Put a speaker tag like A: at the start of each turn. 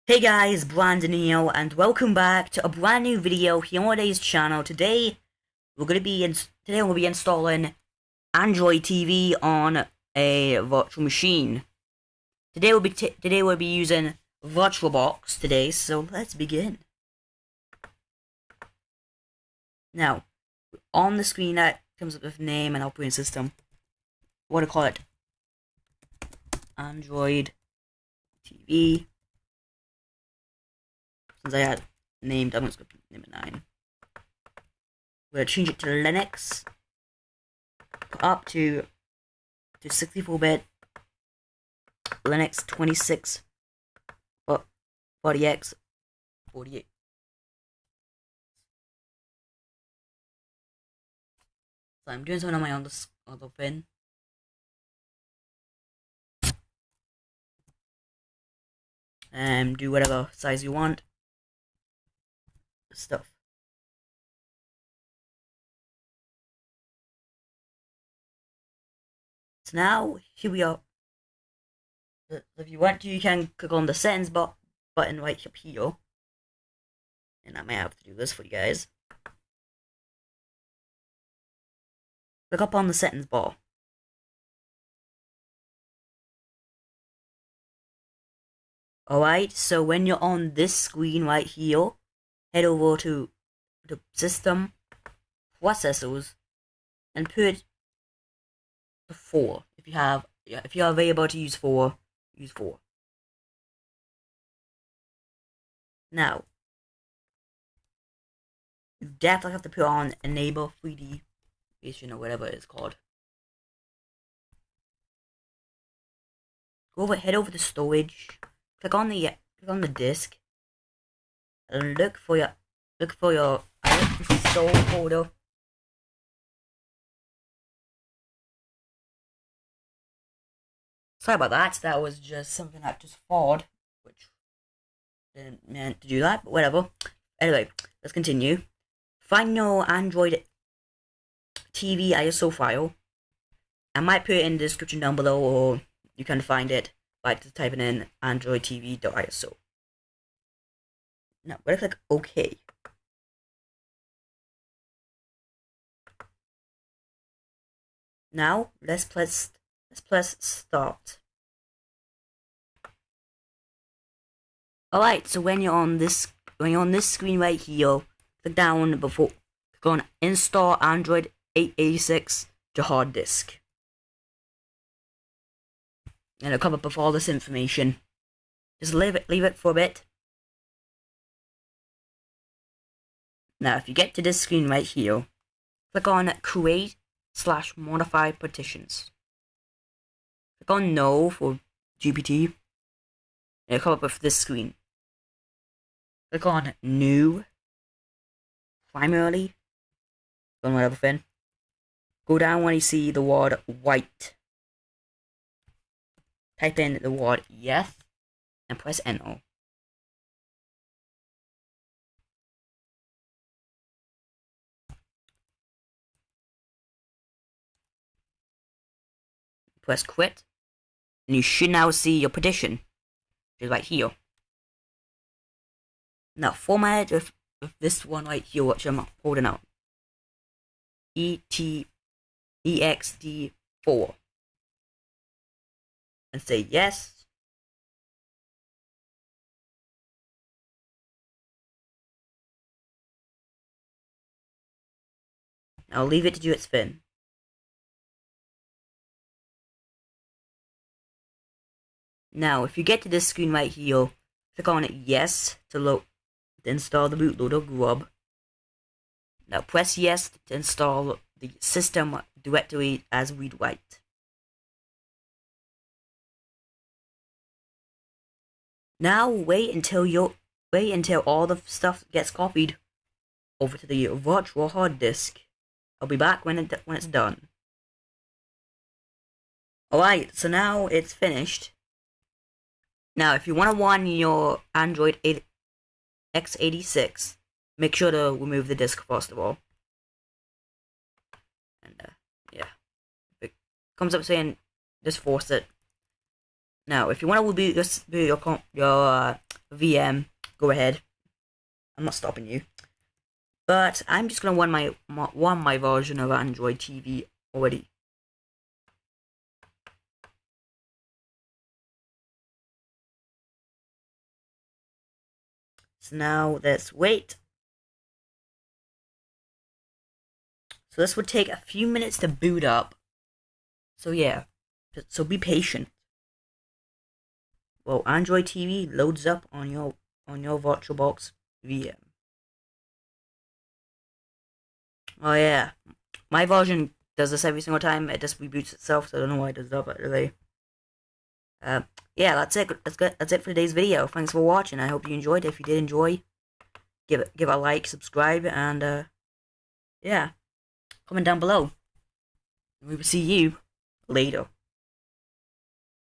A: Hey guys, Brandon here, and welcome back to a brand new video here on today's channel. Today we'll be installing Android TV on a virtual machine. Today we'll be using VirtualBox today, so let's begin. Now, on the screen that comes up with name and operating system. What to call it? Android TV. Since I had named, I'm just going to name it 9. We're going to change it to Linux. Put up to 64-bit. Linux 26. 40x. 48. So I'm doing something on my other pin. And do whatever size you want. Stuff. So now, here we are. If you want to, you can click on the settings button right up here. And I might have to do this for you guys. Click up on the settings bar. Alright, so when you're on this screen right here, head over to the system, processors, and put the 4. If you are available to use 4, use 4. Now, you definitely have to put on enable 3D vision or whatever it's called. Head over to storage, click on the disk, and look for your install folder. Sorry about that. That was just something that just fallen, which didn't meant to do that, but whatever. Anyway, let's continue. Find your Android TV ISO file. I might put it in the description down below, or you can find it by typing in androidtv.iso. Now, we're gonna click OK. Now, let's press start. Alright, so when you're on this screen right here, click on install Android 886 to hard disk. And it'll come up with all this information. Just leave it for a bit. Now, if you get to this screen right here, click on create/modify partitions. Click on no for GPT. And it'll come up with this screen. Click on new, primarily, on whatever thing. Go down when you see the word white. Type in the word yes and press enter. Press quit, and you should now see your partition, which is right here. Now format it with this one right here, which I'm holding out. EXD4. And say yes. Now leave it to do its thing. Now, if you get to this screen right here, click on yes to install the bootloader grub. Now press yes to install the system directory as read write. Now wait until all the stuff gets copied over to the virtual hard disk. I'll be back when it's done. Alright, so now it's finished. Now, if you want to run your Android x86, make sure to remove the disk first of all. And yeah, if it comes up saying just force it. Now, if you want to reboot your VM, go ahead. I'm not stopping you. But I'm just gonna want my version of Android TV already. So now let's wait. So this would take a few minutes to boot up. So yeah, so be patient. Well, Android TV loads up on your VirtualBox VM. Oh yeah, my version does this every single time. It just reboots itself, so I don't know why it does that, but really. Yeah, that's it. That's it for today's video. Thanks for watching. I hope you enjoyed. If you did enjoy, give it a like, subscribe, and yeah, comment down below. We will see you later.